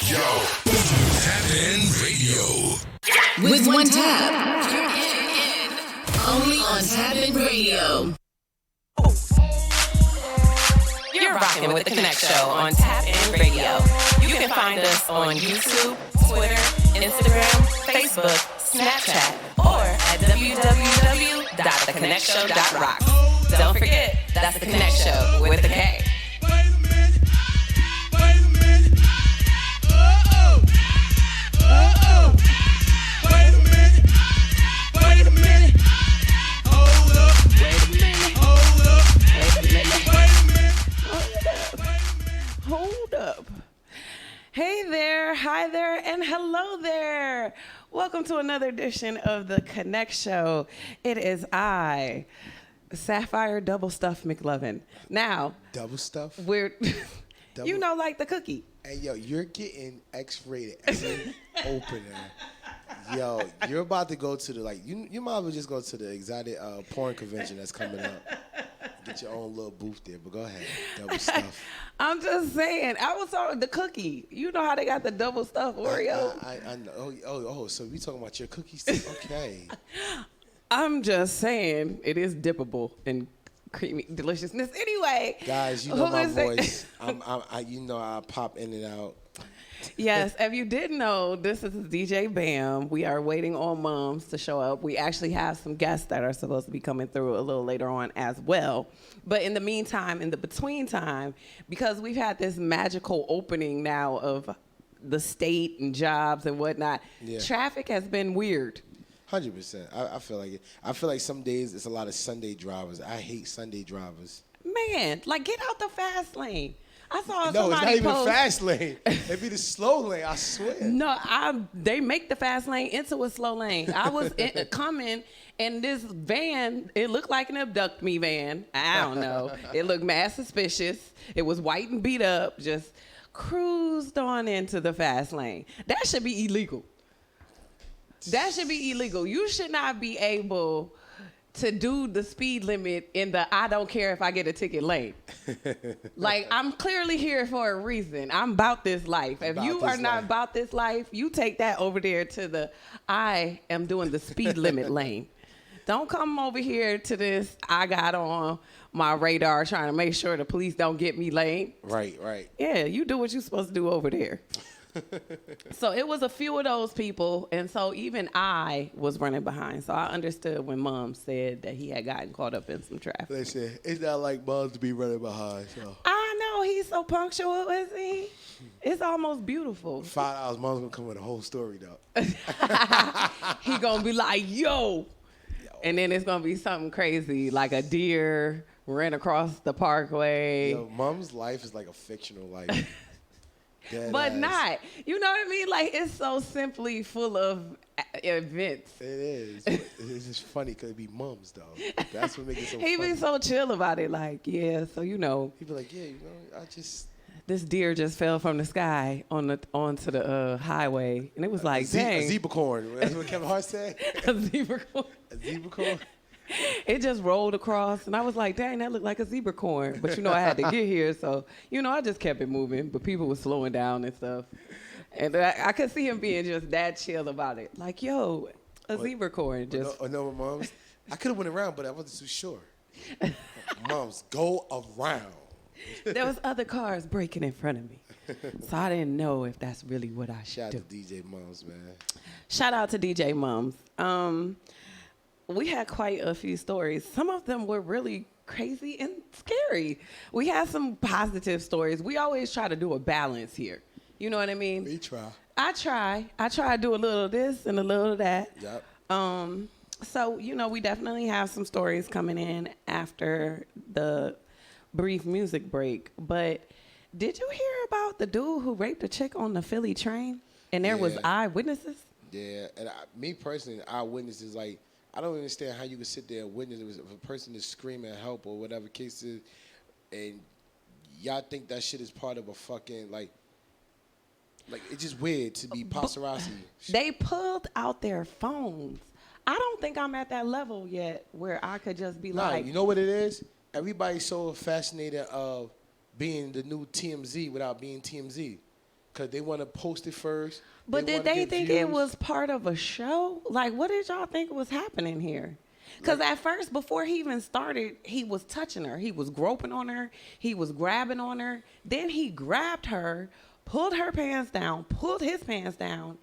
Yo, Tap In Radio. With one tap, you're in. Only on Tap In Radio. You're rocking with the KonnecT Show on Tap In Radio. You can find us on YouTube, Twitter, Instagram, Facebook, Snapchat, or at www.thekonnectshow.rocks. Don't forget, that's the KonnecT Show with a K. Hold up. Hey there, hi there, and hello there. Welcome to another edition of the KonnecT Show. It is I, Sapphire Double Stuffed McLovin. Now, Double stuff? we're, you know, like the cookie. Hey, yo, you're getting X-rated every opener. Yo, you're about to go to the, like, you might as well just go to the exotic porn convention that's coming up. Get your own little booth there, but go ahead. Double stuff. I'm just saying, I was on the cookie. You know how they got the double stuffed Oreo? I know. Oh, so we talking about your cookies too? Okay. I'm just saying, it is dippable in creamy deliciousness. Anyway. Guys, you know who my is it? voice. You know I pop in and out. Yes, if you didn't know, this is DJ Bam. We are waiting on moms to show up. We actually have some guests that are supposed to be coming through a little later on as well. But in the meantime, in the between time, because we've had this magical opening now of the state and jobs and whatnot, traffic has been weird. 100%. I feel like it. I feel like some days it's a lot of Sunday drivers. I hate Sunday drivers. Man, like get out the fast lane. I saw No, it's not even post. fast lane. It be the slow lane, I swear. No, they make the fast lane into a slow lane. I was coming, and this van, it looked like an abduct me van. I don't know. It looked mad suspicious. It was white and beat up, just cruised on into the fast lane. That should be illegal. That should be illegal. You should not be able to do the speed limit in the I don't care if I get a ticket lane. Like, I'm clearly here for a reason. I'm about this life. If you are not about this life, you take that over there to the I am doing the speed limit lane. Don't come over here to this I got on my radar trying to make sure the police don't get me lane. Right. Yeah, you do what you're supposed to do over there. So it was a few of those people, and so even I was running behind. So I understood when Mom said that he had gotten caught up in some traffic. Listen, it's not like moms to be running behind. So. I know, he's so punctual, isn't he? It's almost beautiful. $5, mom's gonna come with a whole story though. He gonna be like, yo. And then it's gonna be something crazy, like a deer ran across the parkway. Yo, mom's life is like a fictional life. But not. You know what I mean? Like, it's so simply full of events. It is. It's just funny because it be mums, though. That's what makes it so funny. He be so chill about it. Like, yeah, so, you know. He be like, yeah, you know, I just... This deer just fell from the sky onto the highway. And it was like, dang. A zebracorn. That's what Kevin Hart said? A zebracorn. A zebracorn? It just rolled across, and I was like, dang, that looked like a zebra corn. But, you know, I had to get here, so, you know, I just kept it moving. But people were slowing down and stuff. And I could see him being just that chill about it. Like, yo, a zebra corn. Just. No, Moms, I could have went around, but I wasn't too sure. Moms, go around. There was other cars braking in front of me. So I didn't know if that's really what I should do. Shout out to DJ Mums, man. Shout out to DJ Mums. We had quite a few stories. Some of them were really crazy and scary. We had some positive stories. We always try to do a balance here. You know what I mean? We try. I try to do a little of this and a little of that. Yep. So, you know, we definitely have some stories coming in after the brief music break. But did you hear about the dude who raped a chick on the Philly train? And there was eyewitnesses? Yeah, and me personally, eyewitnesses, like, I don't understand how you could sit there and witness if a person is screaming help or whatever case is, and y'all think that shit is part of a fucking, like it's just weird to be paparazzi. They pulled out their phones. I don't think I'm at that level yet where I could just be like. You know what it is? Everybody's so fascinated of being the new TMZ without being TMZ. because they want to post it first. But did wanna they get think views. it was part of a show? Like, what did y'all think was happening here? Because at first, before he even started, he was touching her. He was groping on her. He was grabbing on her. Then he grabbed her, pulled her pants down, pulled his pants down,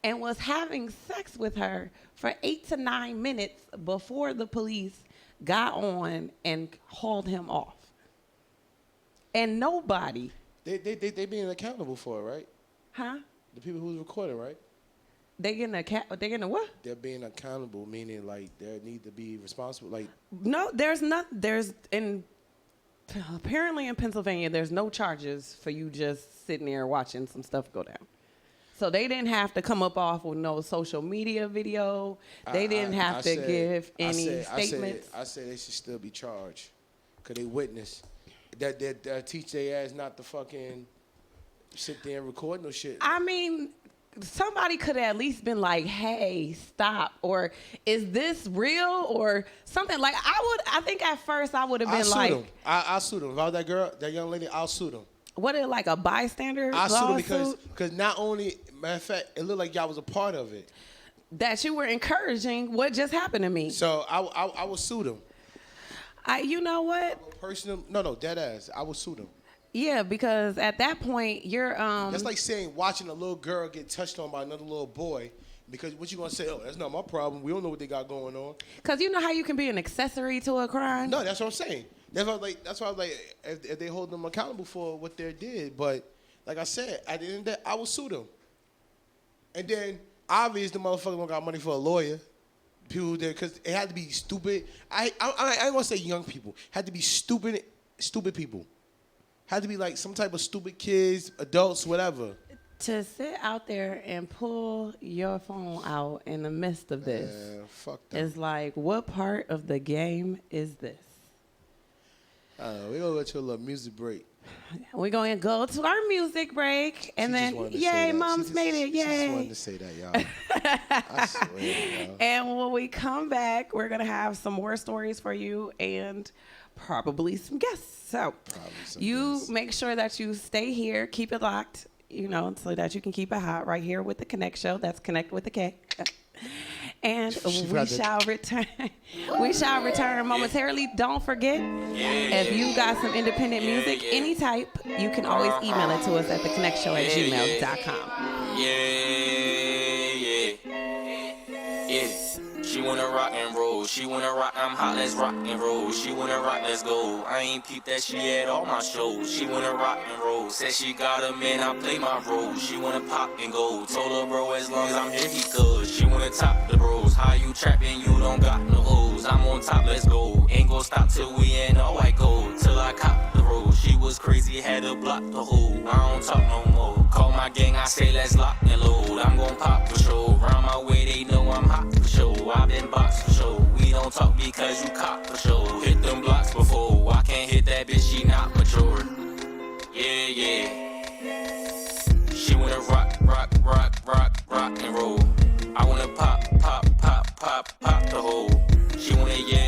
and was having sex with her for 8 to 9 minutes before the police got on and hauled him off. And nobody. They being accountable for it, right? Huh? The people who's recording, right? They getting a what? They're being accountable, meaning like they need to be responsible. Like No, apparently in Pennsylvania, there's no charges for you just sitting there watching some stuff go down. So they didn't have to come up off with no social media video. They didn't have to give any statements. I said they should still be charged because they witness. That teach their ass not to fucking sit there and record no shit. I mean, somebody could have at least been like, hey, stop. Or is this real? Or something like I think at first I would have been like. I'll sue them. If I was that girl, that young lady, I'll sue them. What, it like a bystander I'll sue them lawsuit? because not only, matter of fact, it looked like y'all was a part of it. That you were encouraging what just happened to me. So I will sue them. You know what? Personal, no, dead ass. I will sue them. Yeah, because at that point you're That's like saying watching a little girl get touched on by another little boy. Because what you gonna say? Oh, that's not my problem. We don't know what they got going on. Because you know how you can be an accessory to a crime. No, that's what I'm saying. That's why I was like, if they hold them accountable for what they did. But like I said, at the end of the day, I will sue them. And then obviously the motherfucker don't got money for a lawyer. People there, because it had to be stupid. I don't want to say young people. Had to be stupid people. Had to be like some type of stupid kids, adults, whatever. To sit out there and pull your phone out in the midst of this fuck that. is like, what part of the game is this? We're going to go to a little music break. We're going to go to our music break, and then, yay, Mom's made it, yay. She just wanted to say that, y'all. I swear, y'all. And when we come back, we're going to have some more stories for you and probably some guests. So make sure that you stay here, keep it locked, so that you can keep it hot right here with the KonnecT Show. That's Connect with the K. And we shall return. We shall return momentarily. Don't forget, if you got some independent music, any type, you can always email it to us at thekonnectshow@gmail.com. Yeah. She wanna rock and roll. She wanna rock, I'm hot, let's rock and roll. She wanna rock, let's go. I ain't peeped that she at all my shows. She wanna rock and roll. Said she got a man, I play my role. She wanna pop and go. Told her bro, as long as I'm here, he good. She wanna top the bros. How you trapping? You don't got no hoes. I'm on top, let's go. Ain't gon' stop till we in all white gold. Till I cop the roll. She was crazy, had to block the hole. I don't talk no more. Call my gang, I say let's lock and load. I'm gon' pop for show. Round my way, they know I'm hot for show. I've been boxed for show. We don't talk because you cop for show. Hit them blocks before. I can't hit that bitch, she not mature. Yeah. She wanna rock and roll. I wanna pop the hole. She wanna yeah.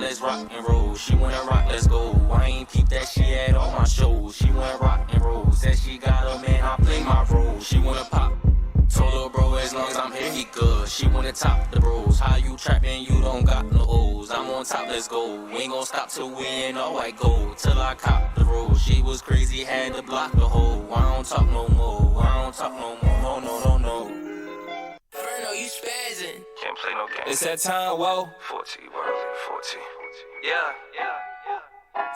Let's rock and roll. She wanna rock, let's go. I ain't peeped that she at all my shows. She wanna rock and roll. Said she got a man, I play my role. She wanna pop. Told her bro, as long as I'm here, he good. She wanna top the bros. How you trapping? You don't got no hoes. I'm on top, let's go. We ain't gon' stop till we in all white gold. Till I cop the roll. She was crazy, had to block the hole. I don't talk no more. No. Bruno, you spazzing. Can't play no game. It's that time, whoa. 40. Yeah.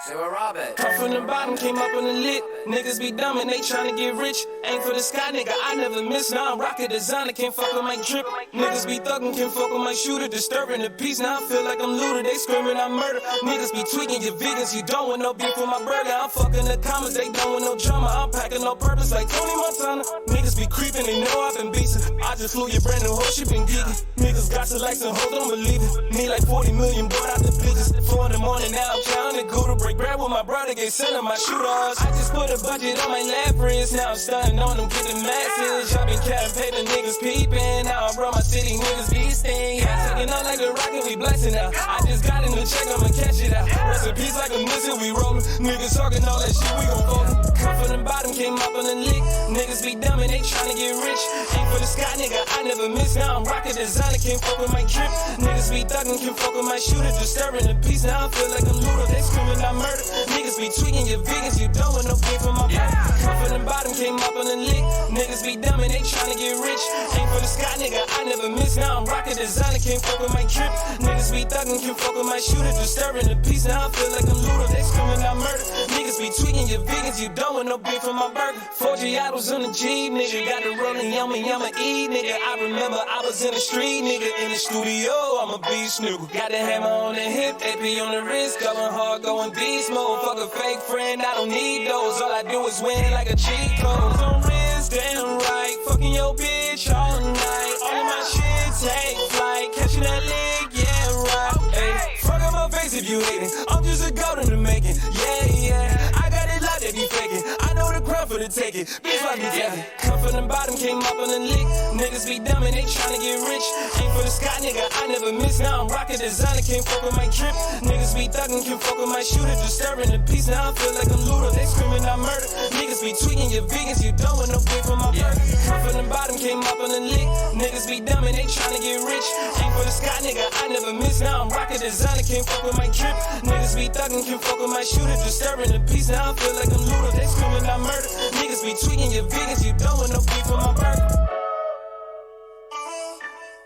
Say where Rob at? Come from the bottom, came up on the lit. Niggas be dumb and they tryna get rich. Ain't for the sky, nigga, I never miss. Now I'm rocket designer, can't fuck with my drip. Niggas be thuggin', can't fuck with my shooter. Disturbing the peace, now I feel like I'm looted. They screaming I'm murder. Niggas be tweaking, you vegans, you don't want no beef with my burger. I'm fucking the comments, they don't want no drama. I'm packing no purpose like Tony Montana. Niggas be creeping, they know I've been beastin'. I just flew your brand new hoe, she been geeking. Niggas got to like some hoes, don't believe it. Me like 40 million, bought out the bitches. 4 in the morning, now I'm counting good to break bread with my brother, get sent on my shooters. I just put a budget on my lap wrist, now I'm stunting on them, get the message. I've been counting pay the niggas peeping, now I run my city niggas beasting. Yeah, taking out like a rocket, we blessing out. I just got in the check, I'ma catch it out. Rest in peace like a missile, we rollin'. Niggas talking all that shit, we gon' fold 'em. Come from the bottom, came up on the lick. Niggas be dumb and they tryna get rich. Ain't for the sky, nigga, I never miss. Now I'm rockin' designer, can't fuck with my drip. Niggas be thuggin', can fuck with my shooter. Disturbing the peace, now I feel like a looter. They screamin' out murder. Niggas be tweaking your vegans, you don't want no pay for my back. Come from the bottom, came up on the lick. Niggas be dumb and they tryna get rich. Ain't for the sky, nigga, I never miss. Now I'm rockin' designer, can't fuck with my drip. Niggas be thuggin', can fuck with my shooter. Disturbing the peace, now I feel like a looter. They screamin' out murder. Niggas be tweaking your vegans, you don't want no beef for my burger. 4G idols on the G, nigga. Got the rollin' yummy, I'ma eat, nigga. I remember I was in the street, nigga. In the studio, I'm a beast, nigga. Got the hammer on the hip, AP on the wrist. Going hard, going beast mode. Fuck a fake friend, I don't need those. All I do is win like a cheat code. On wrist, damn right. Fucking your bitch all night. All of my shit take flight. Catching that leg, yeah, right. Hey, fuck up my face if you hating. I'm just a goat in the making. Yeah, yeah. I got it like they be faking. I know the crowd for the taking. Bitch, why be jacking? Come from the bottom, came up on the lick. Niggas be dumb and they tryna get rich. Ain't for the sky, nigga, I never miss. Now I'm rockin' designer, can't fuck with my drip. Niggas be thuggin', can fuck with my shooter. Disturbing the peace, now I feel like a looter. They screamin' out murder. Niggas be tweaking your vegans, you don't want no pay for my burger. Come from the bottom, came up on the lick. Niggas be dumb and they tryna get rich. Ain't for the sky, nigga, I never miss. Now I'm rockin' designer, can't fuck with my drip. Niggas be thuggin', can fuck with my shooter. Disturbing the peace, now I feel like a looter. They screamin' out murder. Niggas be tweaking your vegans, you don't want no beef for my burger.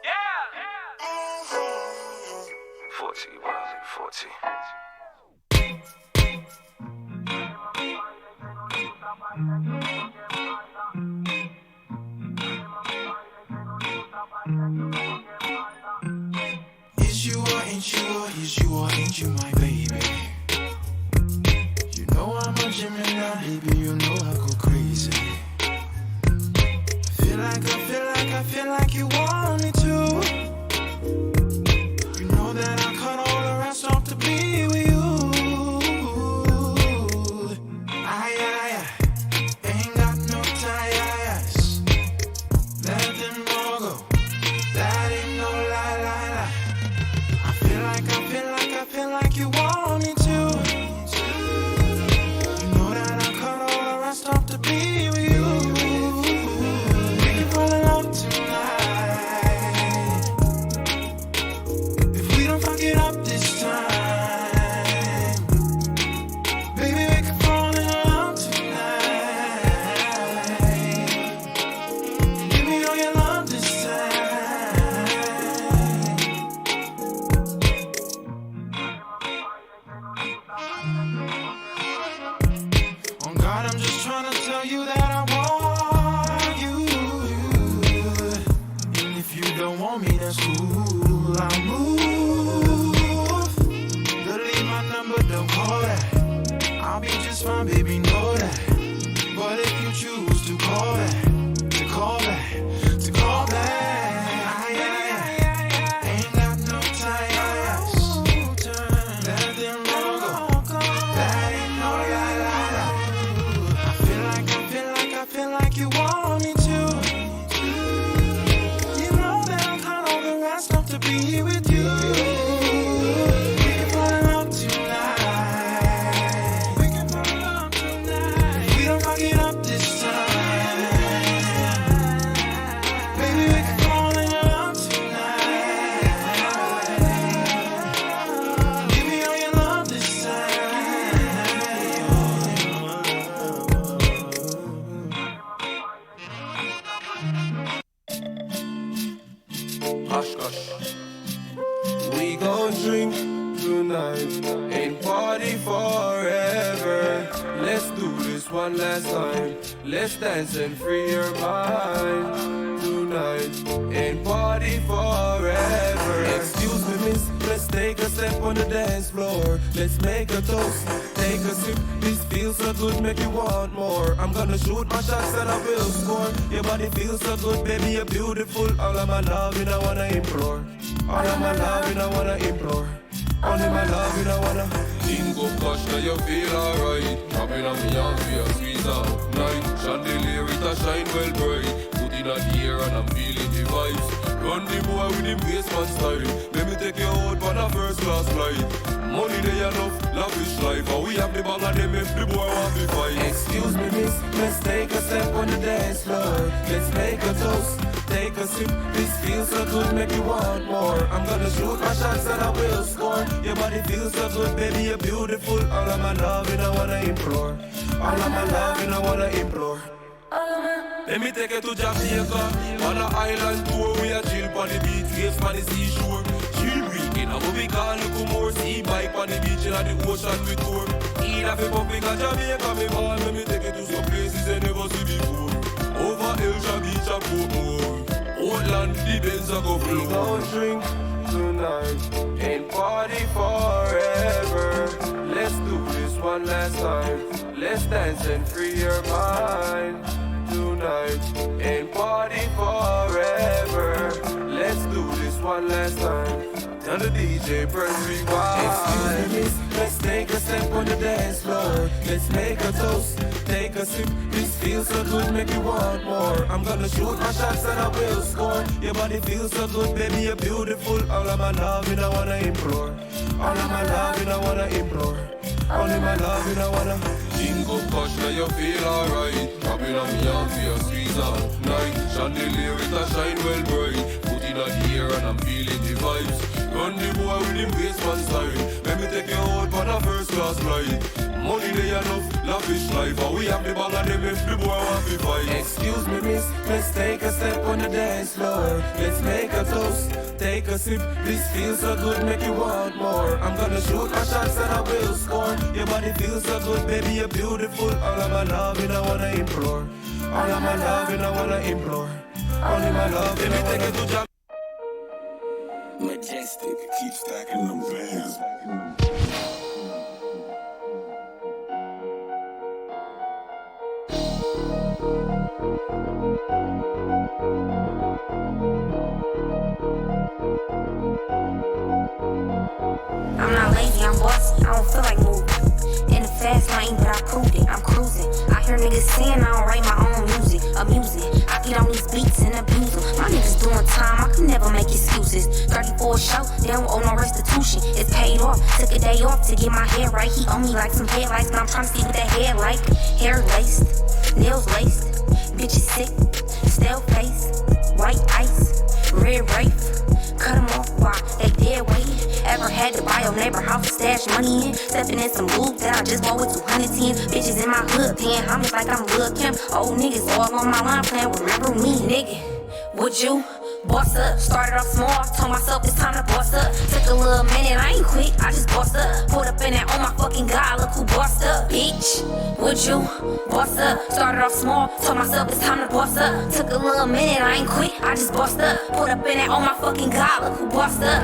Yeah. 40, Wally, 40. Is you or ain't you, or is you or ain't you my baby? You know I'm a Gemini, baby, you know I go crazy. I feel like you want me to. You know that I cut all the rest off to be with you. Ain't got no ties. Let them all go. That ain't no lie. I feel like you want me to. You know that I cut all the rest off to be with you. We can fall in love tonight. If we don't fuck it up this time, baby, we can fall in love tonight. Give me all your love this time. On God, I'm just trying to tell you that I want you. And if you don't want me, that's cool. I'll move. Delete my number, don't call that. I'll be just fine, baby, know that. But if you choose to call back, ain't got no ties. Let them all go. That ain't no lie. I feel like you want me to. You know that I cut all the rest off to be here with you. We can fall in love tonight. If we don't fuck it up this time, baby, we can fall in love tonight. Give me all your love this time. Hush, hush. We gon' drink tonight and party forever. Let's do this one last time. Let's dance and free your mind tonight and party forever. Excuse me, miss, let's take a step on the dance floor. Let's make a toast, take a sip. This feels so good, make you want more. I'm gonna shoot my shots and I will score. Your body feels so good, baby, you're beautiful. All of my loving I wanna implore. All of my loving I wanna implore. Only my love, you don't wanna. Think of cash, now you feel alright. Dropping on me on for a squeeze out night. Chandelier, it a shine well bright. Put in a the air and I'm feeling the vibes. Run the boy with him basement style. Let me take you out on a first class flight. Money they enough, lavish life. And we have the bag of them if the boy want to fight. Excuse me, miss, let's take a step on the dance floor. Let's make a toast, take a sip. This feels so good, make you want more. I'm gonna shoot my shots and I will score. Your body feels so good, baby, you're beautiful. All of my love and I wanna implore. All of my love and I wanna implore. Let me take you to Jamaica. On an island tour, we a chill on the beach, waves on the seashore. Chill weekend, I'm we call look more. See bike on the beach and the ocean we tour. Eat a fi pumping a Jamaica, me ball. Let me take you to some places I never see before. Over Elja Beach and Portmore. Portland, the Benz a go flow. We gon' drink tonight and party forever. Let's do this one last time. Let's dance and free your mind. Tonight and party forever. Let's do this one last time. Tell the DJ press rewind. Excuse me, miss, let's take a step on the dance floor. Let's make a toast, take a sip. This feels so good, make you want more. I'm gonna shoot my shots and I will score. Your body feels so good, baby, you're beautiful. All of my love and I wanna implore. All of my love and I wanna implore. Only my love and I wanna. Think of cash, now you feel alright. Dropping on me on for a squeeze out night. Chandelier, it a shine well bright. Put in a the air and I'm feeling the vibes. Run the boy with him basement style. Let me take you out on a first class flight. Money they enough, lavish life. And we have the bag of them if the boy want to fight. Excuse me, miss, let's take a step on the dance floor. Let's make a toast, take a sip. This feels so good, make you want more. I'm gonna shoot my shots and I will score. Your body feels so good, baby, you're beautiful. All of my love and I wanna implore. All of my love and I wanna implore. Only my love and I wanna take it to Jamaica. Majestic, keep stacking them bands. I'm not lazy, I'm bossy, I don't feel like moving. In the fast lane, but I proved it, I'm cruising. I hear niggas saying I don't write my own music, amusing. I get on these beats and abuse them. My niggas doing time, I can never make excuses. 34 show, they don't owe no restitution. It's paid off, took a day off to get my hair right. He owe me like some headlights, but I'm trying to see what that hair like. Hair laced, nails laced, bitches sick, stale face, white ice, red wraith. Cut them off while they dead weight. Ever had to buy your neighbor house to stash money in? Stepping in some loop that I just bought with 210. Bitches in my hood paying homage like I'm Lil' Kim. Old niggas all on my line playing, remember me, nigga. Would you boss up? Started off small, told myself it's time to boss up. Took a little minute, I ain't quit, I just bossed up. Pulled up in that, oh my fucking god, look who bossed up, bitch. Would you boss up? Started off small, told myself it's time to boss up. Took a little minute, I ain't quit, I just bossed up. Pulled up in that, oh my fucking god, look who bossed up.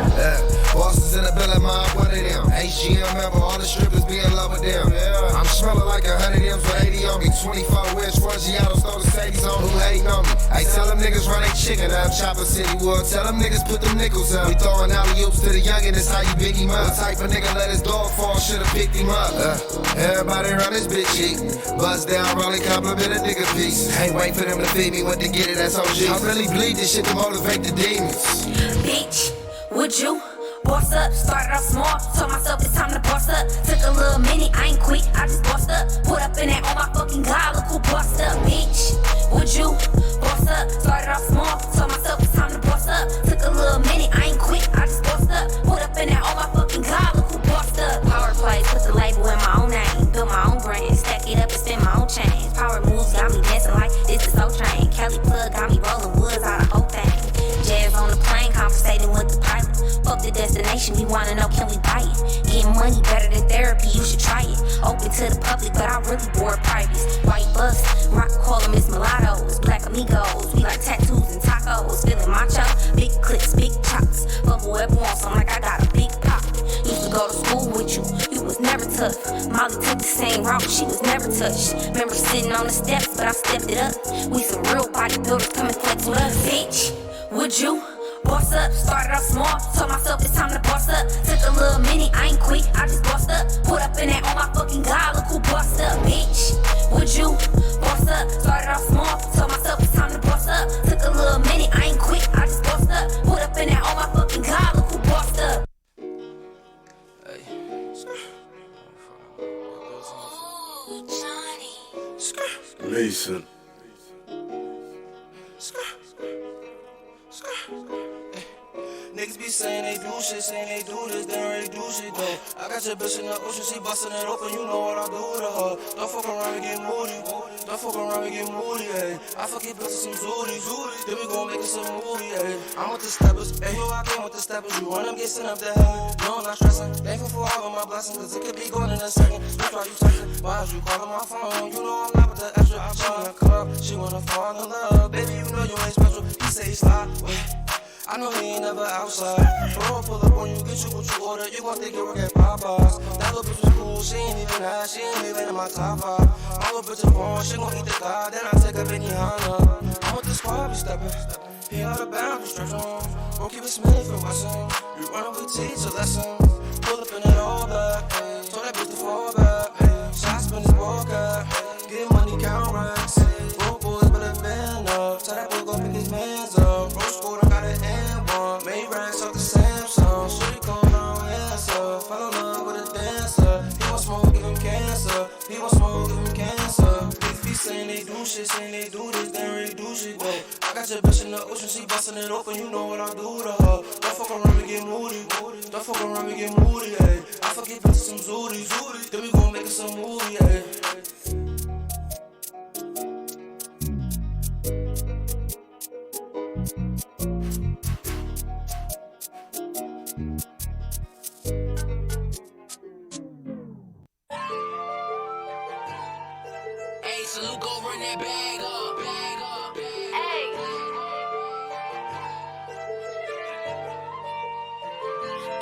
Bosses in the building, mom, what of them? HGM member, all the strippers be in love with them. I'm smelling like 100 M's with 80 on me. 24 wears Forgiatos, throw the Sadies on. Who hating on me? I tell them niggas run they chicken up. Chopper City Wood, tell them niggas put them nickels up. We throwing alley-oops to the youngin', that's how you big him up. What type of nigga let his dog fall, should've picked him up. Everybody run this bitch eatin'. Buzz down, rolling, compliment a nigga piece. Ain't wait for them to feed me, went to get it, that's OG. I really bleed this shit to motivate the demons. Bitch, would you boss up? Started off small, told myself it's time to boss up. Took a little minute, I ain't quit, I just bossed up. Put up in that, oh my fucking god, look who bossed up, bitch. Would you boss up? Started off small, told myself it's time to boss up. Took a little minute, I ain't quit, I just bossed up. Put up in that, oh my fucking god, look who bossed up. Power plays, put the label in my own name. Build my own brand, stack it up and spend my own change. Power moves got me dancing like this is so train. Kelly plug got me rolling woods out of whole thing. Jazz on the plane, conversating with the pilot. Fuck the destination, we wanna know, can we buy it? Getting money better than therapy, you should try it. Open to the public, but I really bored privates. White bus, rock call them Miss Mulattoes. Black amigos, we like tattoos and tacos. Feeling macho, big clips, big chops. But whoever wants them, like I got a big pop. Used to go to school with you, you was never tough. Molly took the same route, she was never touched. Remember sitting on the steps, but I stepped it up. We some real bodybuilders, come and flex with us. Bitch, would you Boss up, started off small, told myself it's time to boss up. Took a little minute, I ain't quit, I just bossed up. Put up in that, oh my fucking God, look who bossed up, bitch. Would you boss up? Started off small, told myself it's time to boss up. Took a little minute, I ain't quit, I just bossed up. Put up in that, oh my fucking God, look who bossed up. Mason. Niggas be saying they do shit, saying they do this, they don't really do shit though. I got your bitch in the ocean, she bustin' it open, you know what I do to her. Don't fuck around and get moody, don't fuck around and get moody, ayy. I fuck it bitches some zooties, then we gon' make it some movie, ayy. I'm with the steppers, ayy, yo, I came with the steppers. You run them, get sent up to heaven, no, I'm not stressing. Thankful for all of my blessings, cause it could be going in a second. That's why you textin', why is you calling my phone? You know I'm not with the extra. She wanna club, she wanna fall in love. Baby, you know you ain't special, he say he slide, wait. I know he ain't never outside. Bro, pull up on you, get you what you order. You gon' think you work at Popeyes. That little bitch was cool, she ain't even high, she ain't even in my top 5. My little bitch is born, she gon' eat the God, then I take a Benihana. I'm with the squad, be steppin'. He out of bounds, stretch on. Won't keep it smelling from Wesson. You run up, we teach a lesson. Pull up in that all back, told that bitch to fall back. Shots spin his ball cap, get money, count racks. Broke boys better man up, tell that boy go pick his mans up. Bro scored, I got an M1, made racks off the Samsung. Shorty gon' on answer, fell in love with a dancer. He want smoke, give him cancer. He want smoke, give him cancer. Niggas be saying they do shit, saying they do this, they don't really do shit though. I got your bitch in the ocean, she bustin' it open, you know what I do to her. Don't fuck around and get moody, don't fuck around and get moody, ayy. I fuck it bitches some zooties, then we gon' make it some movie, ayy. Hey, salute, go run that bag up, bag up. Hey.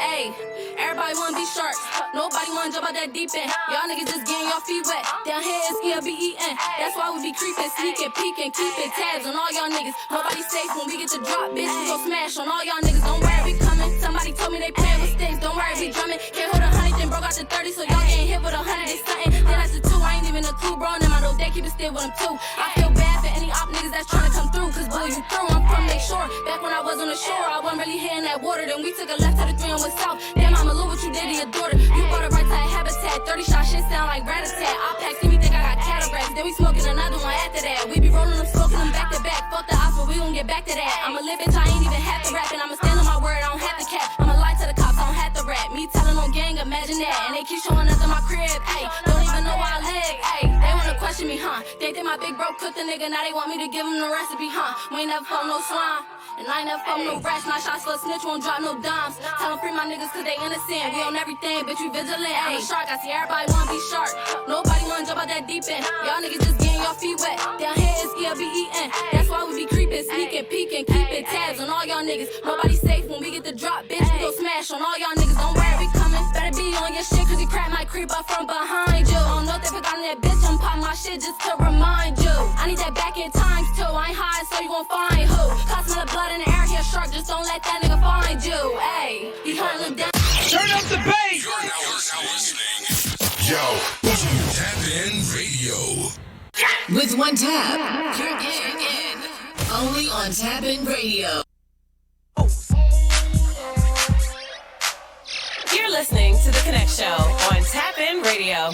Hey, everybody wanna be sharks. Nobody wanna jump out that deep end. Y'all niggas just getting your feet wet. Down here it's gonna be eating. That's why we be creeping, sneaking, peeking, keeping tabs on all y'all niggas. Nobody safe when we get to drop, bitch. We gon' smash on all y'all niggas. Don't worry, we coming. Somebody told me they playin' with sticks. Don't worry, we drumming. Can't hold 100, then broke out to 30, so y'all getting hit with 100. They stuntin'. Then that's the 2. I ain't even a clue, bro. And my little day keep it still with them too. I feel bad for any op niggas that's tryna come through. Cause boy, you through. I'm from Lake Shore. Back when I was on the shore, I wasn't really hitting that water. Then we took a left to the 3 and went south. Damn, mama, look what you did to your daughter. You brought it right to that habitat. 30 shot shit sound like rat-a-tat. I pack, see me think I got cataracts. Then we smoking another one after that. We be rolling them, smoking them back to back. Fuck the ops, but we gon' get back to that. I'ma live bitch, I ain't even have to rap. And I'ma stand on my word, I don't have to cap. I'ma lie to the cops, I don't have to rap. Me telling on gang, imagine that. And they keep showing up in my crib, ayy. Don't even know why I live, ayy. They wanna question me, huh? They think my big bro cooked the nigga, now they want me to give them the recipe, huh? We ain't never fought no slime. And I ain't never fuck no rats, my shots for a snitch, won't drop no dimes. Tell them free my niggas cause they innocent. We on everything, bitch, we vigilant. I'm a shark, I see everybody wanna be shark. Nobody wanna jump out that deep end. Y'all niggas just getting your feet wet. Down here it's gonna be eating. That's why we be creeping, sneaking, peeking, keeping tabs on all y'all niggas. Nobody safe when we get the drop, bitch. We gon' smash on all y'all niggas. Don't worry, we coming. Better be on your shit cause your crap might creep up from behind you. I don't know if they forgot that bitch, I'm pop my shit just to remind you. I need that back in times too. I ain't high, so you gon' find who. Cause smell the blood in the air, here shark, just don't let that nigga find you. Ayy, he hunting down. Turn up the bass. You're now listening. Yo, Tap In Radio. With one tap, you're in. Only on Tap In Radio. You're listening to the KonnecT Show on Tap In Radio.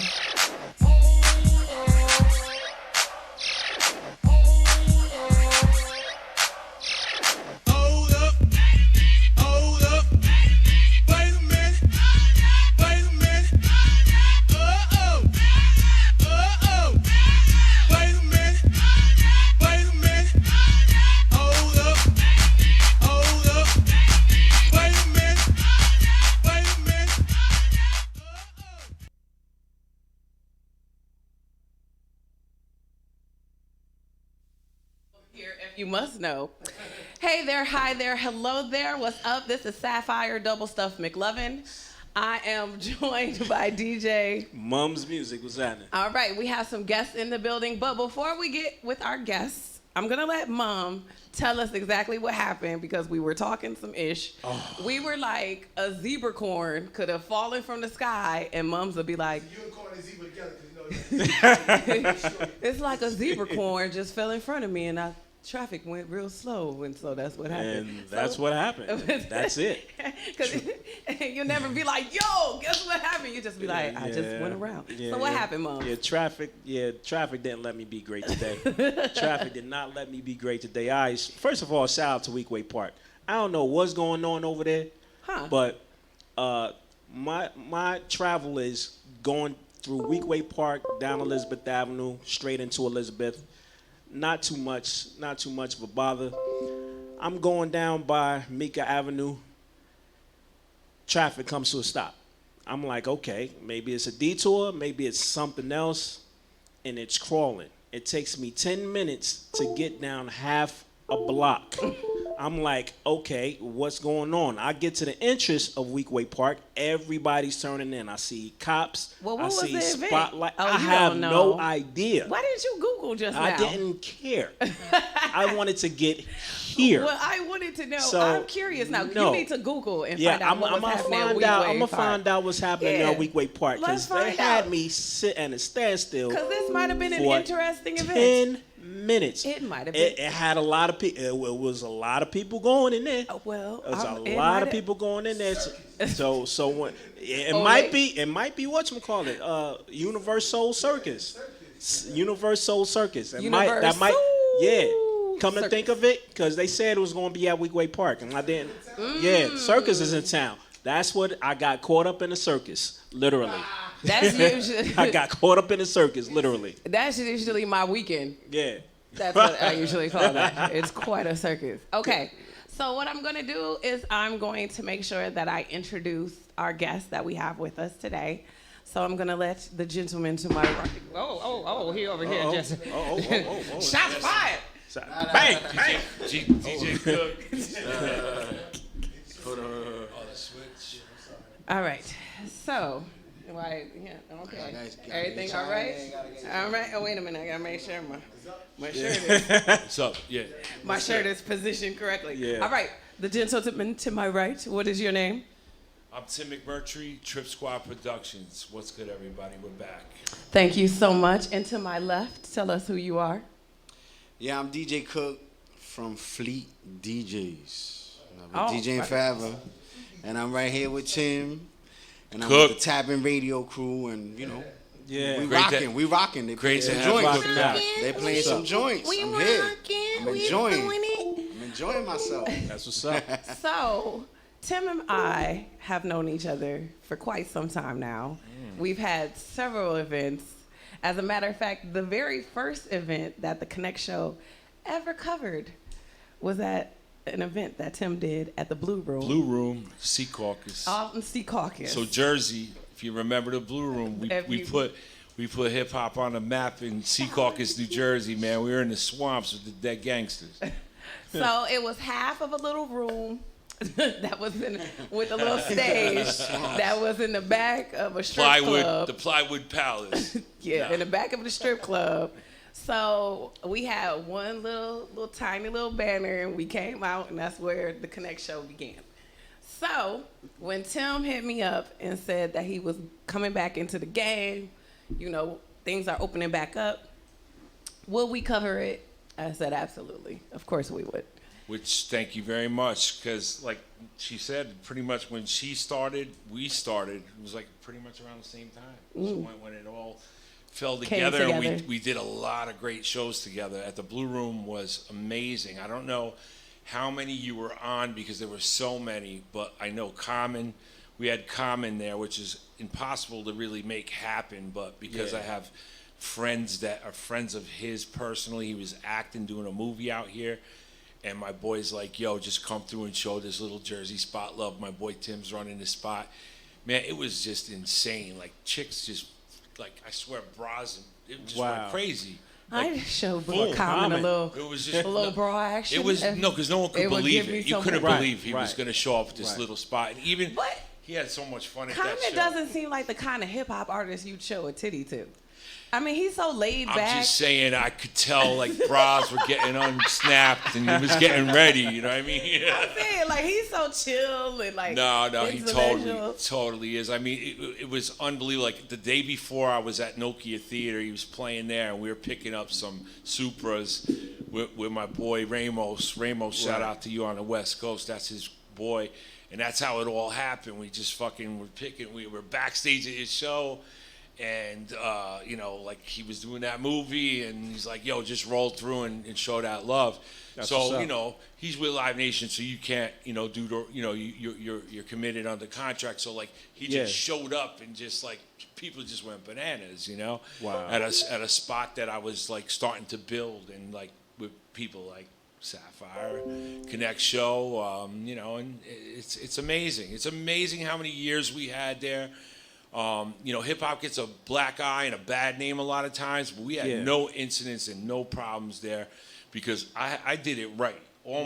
You must know. Hey there, hi there, hello there, what's up? This is Sapphire Double Stuff McLovin. I am joined by DJ Mum's Music. What's happening? All right, we have some guests in the building, but before we get with our guests, I'm going to let Mom tell us exactly what happened because we were talking some ish. Oh. We were like, a zebra corn could have fallen from the sky, and Mom's would be like, unicorn and zebra together, because you know it's like a zebra corn just fell in front of me, and traffic went real slow, and so that's what happened. And that's what happened. That's it. Because you'll never be like, yo, guess what happened? You just be like, I just went around. So what happened, Mom? Traffic didn't let me be great today. Traffic did not let me be great today. First of all, shout out to Weekway Park. I don't know what's going on over there, but my travel is going through Weekway Park, down Elizabeth Avenue, straight into Elizabeth. Not too much of a bother. I'm going down by Mika Avenue. Traffic comes to a stop. I'm like, okay, maybe it's a detour, maybe it's something else, and it's crawling. It takes me 10 minutes to get down half a block. I'm like, okay, what's going on? I get to the entrance of Weekway Park. Everybody's turning in. I see cops. Well, what I was see the spotlight. Oh, I have no idea. Why didn't you Google just now? I didn't care. I wanted to get here. Well, I wanted to know. So, I'm curious now. You need to Google and find out what's happening at Weekway Park. I'm going to find out what's happening at Weekway Park. Because they had me sit at a standstill. Because this might have been an interesting event. 10 minutes. It might have been. It had a lot of people. It was a lot of people going in there. Well, there's a lot of people going in there. So when it might be whatchamacallit, Universal Circus. Universal Circus. Come to think of it, because they said it was going to be at Weekway Park, and I didn't. Yeah, circus is in town. That's what I got caught up in the circus, literally. That's usually. I got caught up in the circus, literally. That's usually my weekend. Yeah. That's what I usually call that. It's quite a circus. Okay, so what I'm going to do is I'm going to make sure that I introduce our guest that we have with us today. So I'm going to let the gentleman to my right. Oh, he over here, Jesse. Shots fired. Bang, bang. DJ Cook. All right, so. Right, yeah, okay. Everything all right? All right. Oh, wait a minute. I gotta make sure my shirt is. What's up? Yeah. My shirt is positioned correctly. Yeah. All right. The gentleman to my right. What is your name? I'm Tim McMurtry, Trip Squad Productions. What's good, everybody? We're back. Thank you so much. And to my left, tell us who you are. Yeah, I'm DJ Cook from Fleet DJs. I've been DJing forever, and I'm right here with Tim. And I'm with the Tapping Radio crew, and we rocking. They playing some joints. They playing some joints. I'm here. I'm enjoying myself. That's what's up. So, Tim and I have known each other for quite some time now. We've had several events. As a matter of fact, the very first event that the KonnecT Show ever covered was at an event that Tim did at the Blue Room. Blue Room, Sea Caucus. Sea Caucus. So Jersey, if you remember the Blue Room, we put hip hop on the map in Sea Caucus, New Jersey, man. We were in the swamps with the dead gangsters. So it was half of a little room that was with a little stage that was in the back of a strip club. The Plywood Palace. In the back of the strip club. So we had one little tiny little banner, and we came out, and that's where the KonnecT Show began. So when Tim hit me up and said that he was coming back into the game, things are opening back up, will we cover it? I said, absolutely. Of course we would. Which, thank you very much, because like she said, pretty much when she started, we started. It was like pretty much around the same time. So when it all fell together. And we did a lot of great shows together. At the Blue Room was amazing. I don't know how many you were on because there were so many, but I know Common, we had Common there, which is impossible to really make happen, but because I have friends that are friends of his personally, he was acting, doing a movie out here, and my boy's like, yo, just come through and show this little Jersey spot love. My boy Tim's running the spot. Man, it was just insane. Like, chicks just, like, I swear, bras, it just went crazy. Like, I showed Common a little bra action. It was, because no one could believe it. You couldn't believe he was going to show up with this little spot. And even He had so much fun at that Common show. doesn't seem like the kind of hip hop artist you'd show a titty to. I mean, he's so laid back. I'm just saying, I could tell like bras were getting unsnapped and he was getting ready. You know what I mean? I'm saying, like, he's so chill and like. No, he totally is. I mean, it was unbelievable. Like the day before, I was at Nokia Theater. He was playing there, and we were picking up some Supras with my boy Ramos. Ramos, shout out to you on the West Coast. That's his boy, and that's how it all happened. We just fucking were picking. We were backstage at his show. And, like he was doing that movie and he's like, yo, just roll through and show that love. That's So, he's with Live Nation, so you can't, you're committed under contract. So, like, he just showed up and just, like, people just went bananas, Wow. At a spot that I was, like, starting to build and, like, with people like Sapphire, KonnecT Show, and it's amazing. It's amazing how many years we had there. Hip hop gets a black eye and a bad name a lot of times, but we had no incidents and no problems there because I did it right. All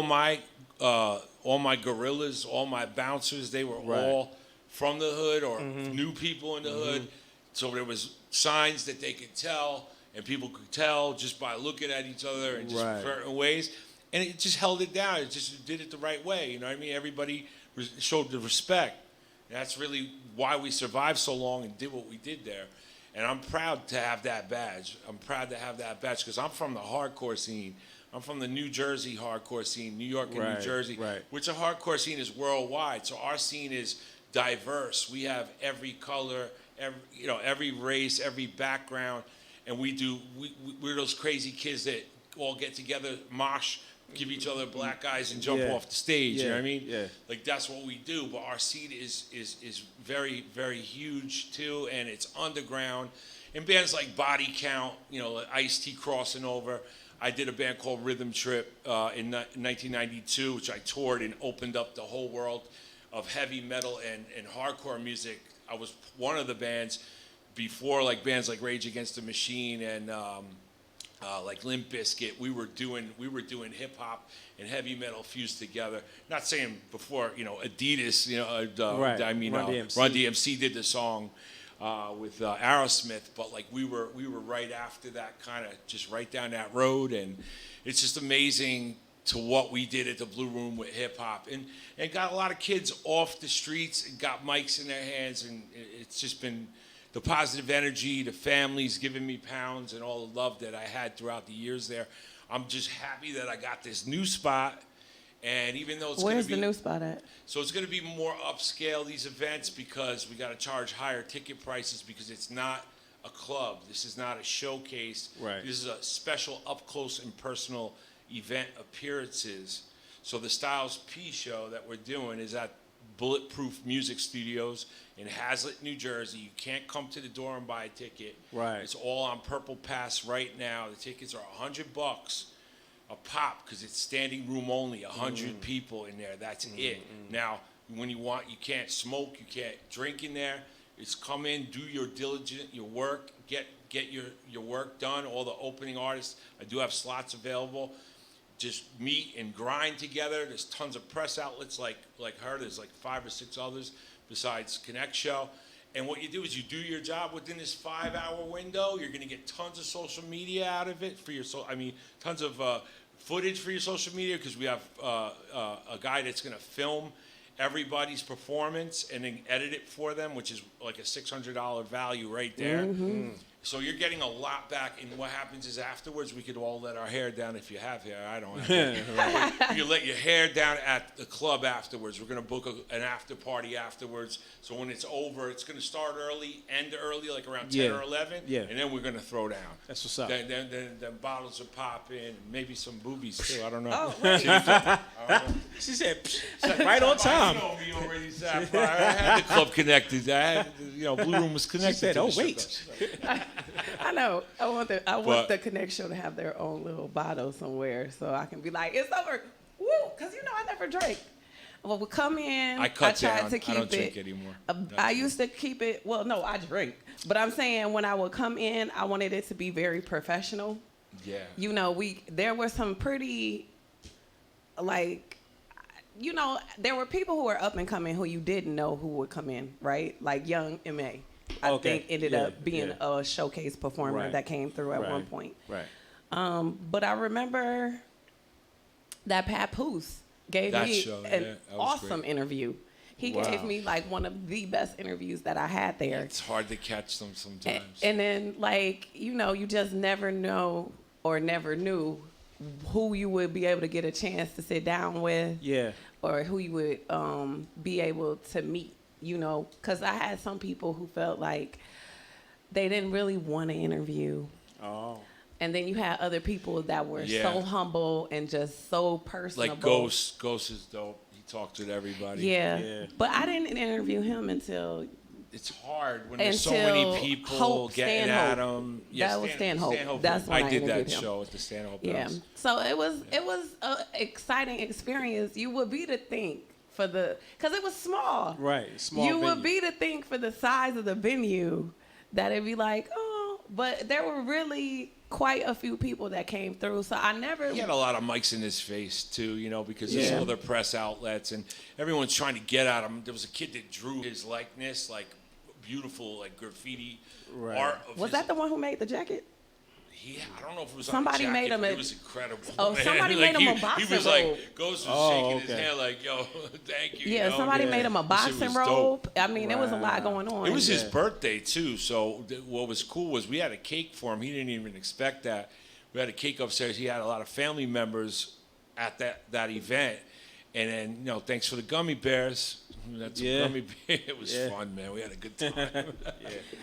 my gorillas, all my bouncers, they were all from the hood or new people in the hood. So there was signs that they could tell and people could tell just by looking at each other in just certain ways. And it just held it down. It just did it the right way. You know what I mean? Everybody showed the respect. That's really why we survived so long and did what we did there. And I'm proud to have that badge. Because I'm from the hardcore scene. I'm from the New Jersey hardcore scene, New York and New Jersey, which the hardcore scene is worldwide. So our scene is diverse. We have every color, every race, every background. And we're those crazy kids that all get together, mosh, give each other black eyes and jump off the stage. You know what I mean? Yeah. Like that's what we do. But our scene is very, very huge too, and it's underground. And bands like Body Count, Ice-T crossing over. I did a band called Rhythm Trip in 1992, which I toured and opened up the whole world of heavy metal and hardcore music. I was one of the bands before, like bands like Rage Against the Machine and like Limp Bizkit. We were doing hip hop and heavy metal fused together. Not saying before, Adidas, Run DMC did the song with Aerosmith, but like we were right after that, kind of just right down that road, and it's just amazing to what we did at the Blue Room with hip hop, and got a lot of kids off the streets and got mics in their hands, and it's just been the positive energy, the families giving me pounds, and all the love that I had throughout the years there. I'm just happy that I got this new spot. And even though it's Where's the new spot at? So it's going to be more upscale, these events, because we got to charge higher ticket prices because it's not a club. This is not a showcase. Right. This is a special up close and personal event appearances. So the Styles P show that we're doing is at Bulletproof Music Studios in Hazlet, New Jersey. You can't come to the door and buy a ticket. Right. It's all on Purple Pass right now. The tickets are $100 a pop because it's standing room only. 100 people in there. That's it. Now, when you can't smoke, you can't drink in there. It's come in, do your work, get your work done. All the opening artists, I do have slots available. Just meet and grind together. There's tons of press outlets like her. There's like 5 or 6 others besides KonnecT Show. And what you do is you do your job within this 5-hour window. You're going to get tons of social media out of it tons of footage for your social media, because we have a guy that's going to film everybody's performance and then edit it for them, which is like a $600 value right there. So you're getting a lot back, and what happens is afterwards we could all let our hair down if you have hair. I don't have You let your hair down at the club afterwards. We're going to book an after party afterwards. So when it's over, it's going to start early, end early, like around 10 or 11, and then we're going to throw down. That's what's up. Then bottles will pop in, maybe some boobies too. I don't know. Oh, right. She said, right on time. You know me already, Sapphire. I had the club connected. Blue Room was connected. She said, to oh, the wait. I know. I want the KonnecT Show to have their own little bottle somewhere, so I can be like, it's over. Woo! Because I never drink. Well, we come in. I cut tried down. to keep I don't it. drink anymore. I used to keep it. Well, no, I drink. But I'm saying when I would come in, I wanted it to be very professional. Yeah. There were some pretty, like, you know, there were people who were up and coming who you didn't know who would come in, right? Like Young M.A. I think ended up being a showcase performer that came through at one point. Right. But I remember that Papoose gave me an awesome interview. He gave me like one of the best interviews that I had there. It's hard to catch them sometimes. And then, like, you know, you just never know or never knew who you would be able to get a chance to sit down with. Yeah. Or who you would be able to meet, you know. Because I had some people who felt like they didn't really want to interview. Oh. And then you had other people that were so humble and just so personable. Like Ghost. Ghost is dope. He talked to everybody. Yeah. But I didn't interview him until... It's hard when there's so many people getting at him. Yeah, that was Stanhope. That's when I did that him. show at the Stanhope Yeah. House. So it was an exciting experience. You would be to think for the... Because it was small. Right, small You venue. would be to think for the size of the venue that it'd be like, oh... But there were really quite a few people that came through. So I never... He had a lot of mics in his face, too, you know, because there's other press outlets, and everyone's trying to get at him. There was a kid that drew his likeness, like, beautiful, like, graffiti art. Was that the one who made the jacket? Yeah, I don't know if it was somebody on the jacket, made him. It was incredible. Oh, man. somebody like, made him a boxing He was robe. like, Ghost was shaking his hand like, yo, thank you. Yeah, you know? somebody made him a boxing robe. Dope. I mean, there was a lot going on. It was his birthday, too. So what was cool was we had a cake for him. He didn't even expect that. We had a cake upstairs. He had a lot of family members at that event. And then, you know, thanks for the gummy bears. That's gummy bear. It was fun, man. We had a good time.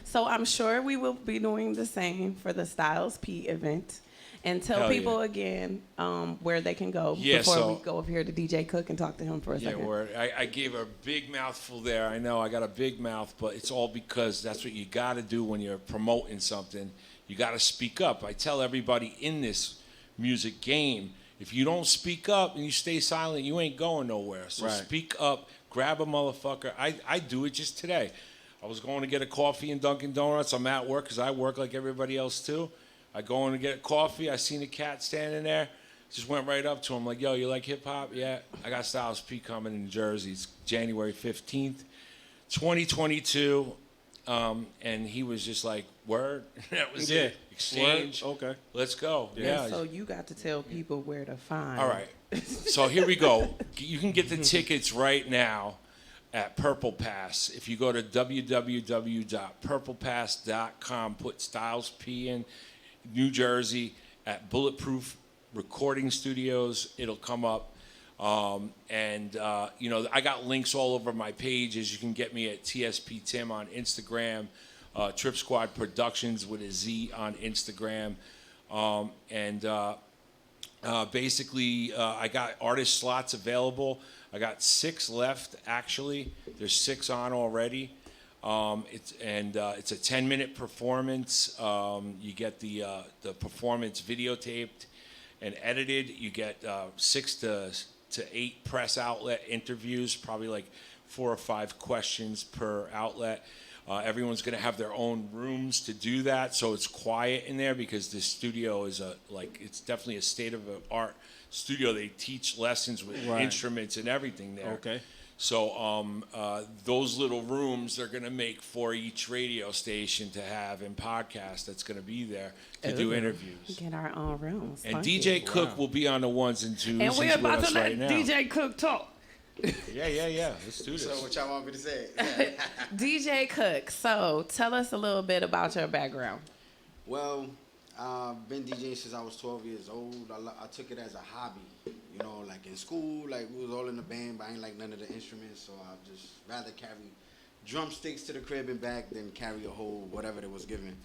So I'm sure we will be doing the same for the Styles P event. And tell people again where they can go before we go over here to DJ Cook and talk to him for a second. Yeah, I gave a big mouthful there. I know I got a big mouth, but it's all because that's what you got to do when you're promoting something. You got to speak up. I tell everybody in this music game, if you don't speak up and you stay silent, you ain't going nowhere. So speak up, grab a motherfucker. I do it just today. I was going to get a coffee in Dunkin' Donuts. I'm at work because I work like everybody else too. I go in to get a coffee. I seen a cat standing there. Just went right up to him like, yo, you like hip hop? Yeah. I got Styles P coming in Jersey. It's January 15th, 2022. And he was just like, word. That was it. Exchange. Word. Okay. Let's go. Yeah. So you got to tell people where to find. All right. So here we go. You can get the tickets right now at Purple Pass. If you go to www.purplepass.com, put Styles P in New Jersey at Bulletproof Recording Studios, it'll come up. You know, I got links all over my pages. You can get me at TSP Tim on Instagram, Trip Squad Productions with a Z on Instagram. Basically, I got artist slots available. I got 6 left, actually. There's 6 on already. It's a 10-minute performance. You get the performance videotaped and edited. You get 6 to 8 press outlet interviews, probably like 4 or 5 questions per outlet. Everyone's going to have their own rooms to do that, so it's quiet in there because this studio is it's definitely a state-of-the-art studio. They teach lessons with instruments and everything there. Okay. So those little rooms they're going to make for each radio station to have and podcast that's going to be there to do interviews. Get our own rooms. And DJ Cook will be on the 1s and 2s. And we're about to let right DJ Cook talk. Yeah. Let's do this. So what y'all want me to say? DJ Cook, so tell us a little bit about your background. Well, I've been DJing since I was 12 years old. I took it as a hobby. You know, like in school, like we was all in the band, but I ain't like none of the instruments, so I just rather carry drumsticks to the crib and back than carry a whole whatever that was given.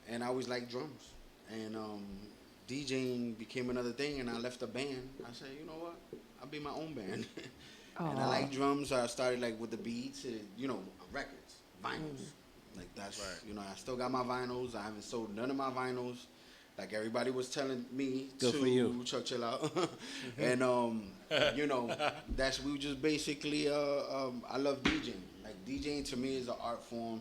And I always liked drums. And DJing became another thing, and I left the band. I said, you know what? I'll be my own band. And I like drums, so I started like with the beats, you know, records, vinyls. Like that's, you know, I still got my vinyls. I haven't sold none of my vinyls. Like everybody was telling me chill out. And, you know, we just basically, I love DJing. Like DJing to me is an art form.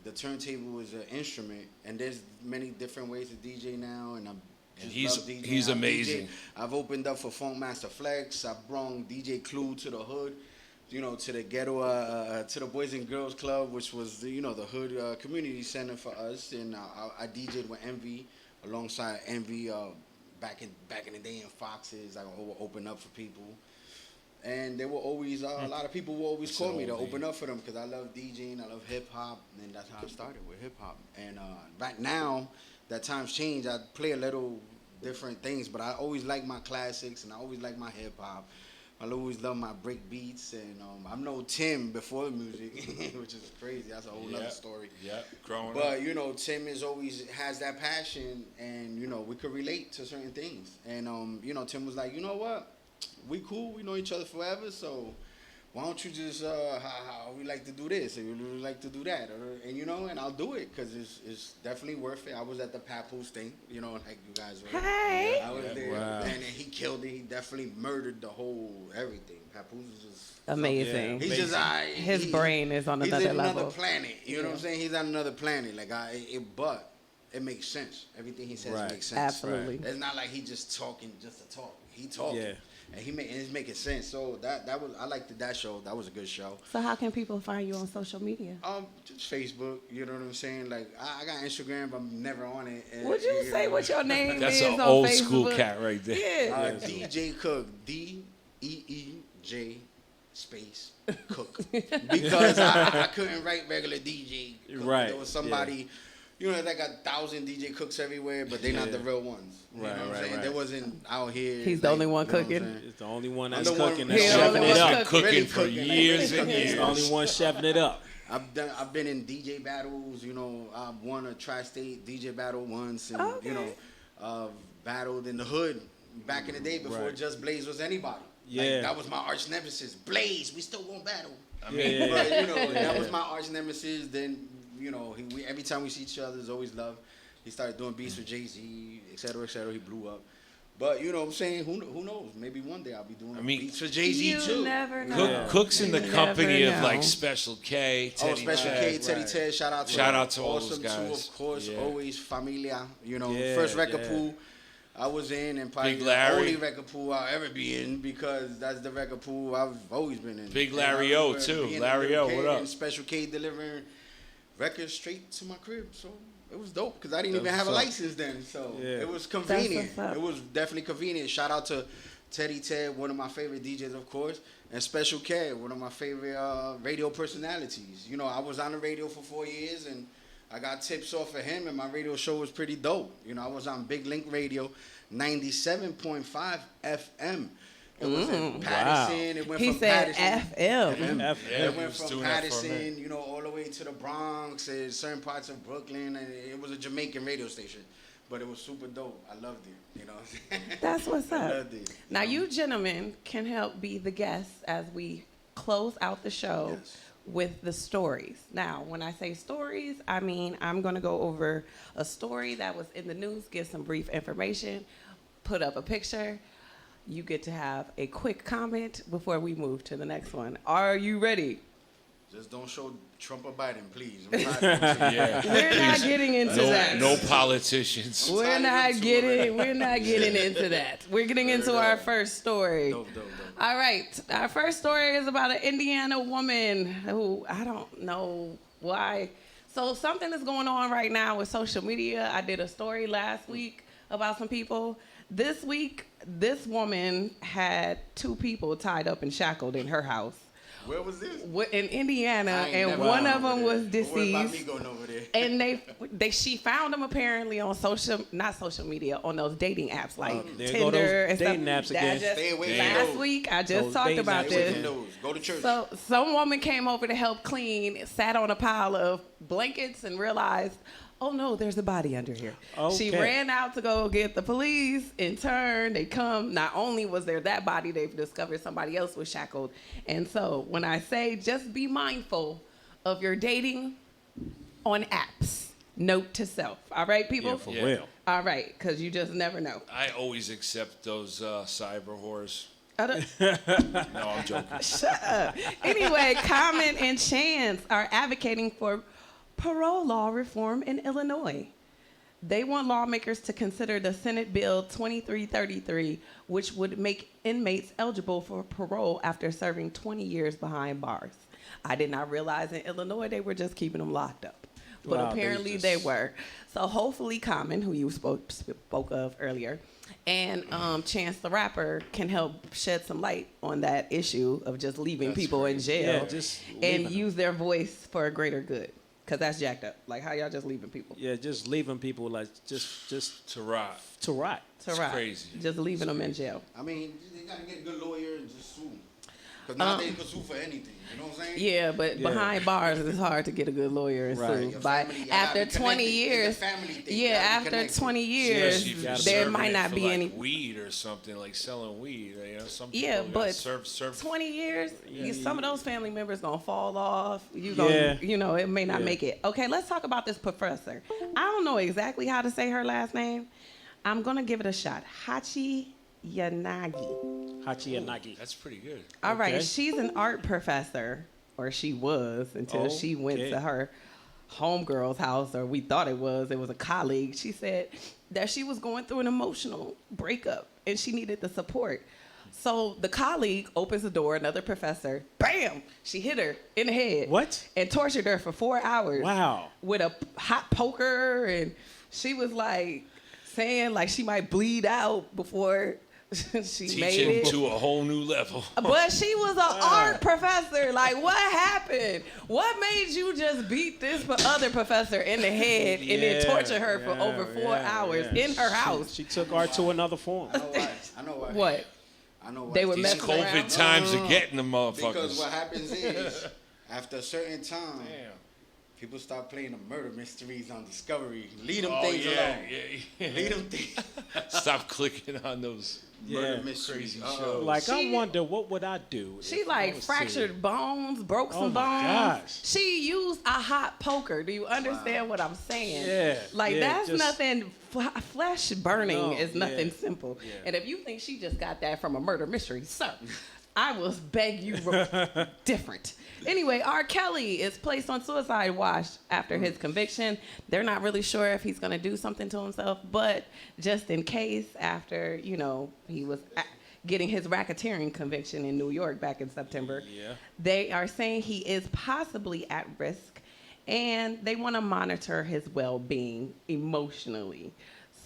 The turntable is an instrument. And there's many different ways to DJ now. And And Just love DJing. he's amazing. I've opened up for Funkmaster Flex. I've brought DJ Clue to the hood, you know, to the ghetto, to the Boys and Girls Club, which was the hood community center for us. And I DJ'd with Envy, alongside Envy, back in the day in Foxes. I would open up for people. And they were always, a lot of people will always call me to open up for them because I love DJing, I love hip hop, and that's how I started with hip hop. And right now, that times change. I play a little different things, but I always like my classics and I always like my hip hop. I always love my break beats, and I know Tim before the music, which is crazy. That's a whole other story. Yeah, growing up. But you know, Tim is always has that passion, and you know, we could relate to certain things. And you know, Tim was like, you know what? We cool. We know each other forever, so why don't you just how we like to do this, and we like to do that, and you know, and I'll do it because it's definitely worth it. I was at the Papoose thing, you know, like you guys were. Hey. I was there, Wow. and he killed it. He definitely murdered the whole everything. Papoose is just amazing. He's just his brain is on another level. He's on another planet. You know what I'm saying? He's on another planet. Like but it makes sense. Everything he says makes sense. Absolutely. Right. It's not like he just talking just to talk. He talking. Yeah. And he's making sense. So that was I liked that show. That was a good show. So how can people find you on social media? Just Facebook. You know what I'm saying? Like I got Instagram, but I'm never on it. And, Would you say what your name That's is an on old Facebook? school cat right there. Yeah. DJ Cook. DEEJ space Cook. Because I couldn't write regular DJ Cook. Right. There was somebody. You know, they got 1,000 DJ Cooks everywhere, but they're not the real ones. You know what I'm saying? There wasn't out here. He's the only one cooking. He's the only one that's I'm the one- cooking. He's That's the chefing only it one up. Cooking Really for cooking, like, years really and cooking. He's years. the only one chefing it up. I've been in DJ battles. You know, I won a tri-state DJ battle once, and you know, battled in the hood back in the day before Just Blaze was anybody. Yeah. Like, that was my arch nemesis. Blaze, we still won't battle. I mean, But you know, that was my arch nemesis. Then you know, every time we see each other, there's always love. He started doing beats with Jay-Z, et cetera, et cetera. He blew up. But you know what I'm saying? Who knows? Maybe one day I'll be doing beats for Jay-Z too. You never know. Cook's in the You company never of know. like Special K, Teddy Special Ted. K, Teddy Ted. Shout out to all Awesome those guys. too, of course. Yeah. Always Familia. You know, Yeah, first record yeah. pool I was in, and probably Big the Larry. only record pool I'll ever be in, because that's the record pool I've always been in. Big And I Larry O, remember too. being in Larry Little O, K what up? And Special K delivering records straight to my crib. So it was dope because I didn't That's even have a what's up. license then. So Yeah. it was convenient. what's up. It was definitely convenient. Shout out to Teddy Ted, one of my favorite DJs, of course, and Special K, one of my favorite radio personalities. You know, I was on the radio for 4 years, and I got tips off of him, and my radio show was pretty dope. You know, I was on Big Link Radio, 97.5 FM. It was in Patterson. It went He from said Patterson. FM. Yeah, It he went was from doing that for a Patterson, minute. you know, all the way to the Bronx and certain parts of Brooklyn, and it was a Jamaican radio station. But it was super dope. I loved it, you know. That's what's I up. loved it. Now, you gentlemen can help be the guests as we close out the show with the stories. Now, when I say stories, I mean I'm going to go over a story that was in the news, give some brief information, put up a picture. You get to have a quick comment before we move to the next one. Are you ready? Just don't show Trump or Biden, please. I'm not Yeah. We're not getting into that. No politicians. We're not getting into that. We're getting into our first story. Dope. All right. Our first story is about an Indiana woman who, I don't know why. So something is going on right now with social media. I did a story last week about some people. This week, this woman had 2 people tied up and shackled in her house. Where was this? In Indiana, I ain't and never one been of over them there. was But what about me deceased. going over there? And she found them apparently on not social media, on those dating apps like There Tinder go those and stuff. dating apps That again. just- Stay away from last those. week, I just Those talked dating about apps this. again. Go to church. So some woman came over to help clean, sat on a pile of blankets and realized, oh no, there's a body under here. She Okay. ran out to go get the police. In turn, they come. Not only was there that body, they've discovered somebody else was shackled. And so when I say just be mindful of your dating on apps, note to self. All right, people? Yeah, for real. All right, because you just never know. I always accept those cyber whores. I don't- No, I'm joking. Shut up. Anyway, Common and Chance are advocating for parole law reform in Illinois. They want lawmakers to consider the Senate Bill 2333, which would make inmates eligible for parole after serving 20 years behind bars. I did not realize in Illinois they were just keeping them locked up. But Wow, apparently they were. So hopefully Common, who you spoke of earlier, and Chance the Rapper can help shed some light on that issue of just leaving people in jail and use their voice for a greater good. Because that's jacked up. Like, how y'all just leaving people? Yeah, just leaving people like just to rot. To rot. To rot. Crazy. Just leaving them in jail. I mean, they gotta get a good lawyer and just sue. Because now they can sue for anything. You know what I'm saying? Yeah, but behind bars, it's hard to get a good lawyer and sue. But after 20 years, after 20 years, there might not be any weed or something, like selling weed. You know, some yeah, people but serve 20 years, some of those family members gonna fall off. You know, it may not make it. Okay, let's talk about this professor. I don't know exactly how to say her last name. I'm gonna give it a shot. Hachi Yanagi. That's pretty good. All right, she's an art professor, or she was until she went to her homegirl's house, or we thought it was a colleague. She said that she was going through an emotional breakup and she needed the support. So the colleague opens the door, another professor, bam! She hit her in the head. What? And tortured her for 4 hours. Wow. With a hot poker, and she was like saying like she might bleed out before she made it to a whole new level. But she was an art professor. Like, what happened? What made you just beat this other professor in the head and then torture her for over 4 hours in her house? She took art to another form. I know why. What? I know why. They were These messing COVID around. times are getting the motherfuckers. Because what happens is, after a certain time, people start playing the murder mysteries on Discovery. Leave them things alone. Leave them things. Stop clicking on those murder mysteries shows. Like, I wonder, what would I do? She like fractured bones, broke some bones. Gosh. She used a hot poker. Do you understand what I'm saying? Yeah. Like, that's just nothing. Flesh burning is nothing simple. Yeah. And if you think she just got that from a murder mystery, sir, I will beg you different. Anyway, R. Kelly is placed on suicide watch after his conviction. They're not really sure if he's going to do something to himself, but just in case, after, he was getting his racketeering conviction in New York back in September, they are saying he is possibly at risk, and they want to monitor his well-being emotionally.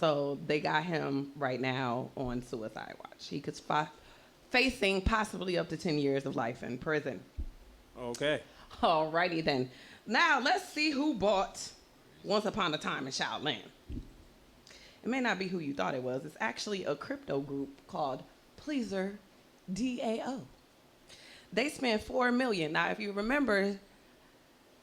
So they got him right now on suicide watch. He could facing possibly up to 10 years of life in prison. Okay. Alrighty then. Now let's see who bought Once Upon a Time in Shaolin. It may not be who you thought it was. It's actually a crypto group called Pleaser DAO. They spent $4 million. Now, if you remember,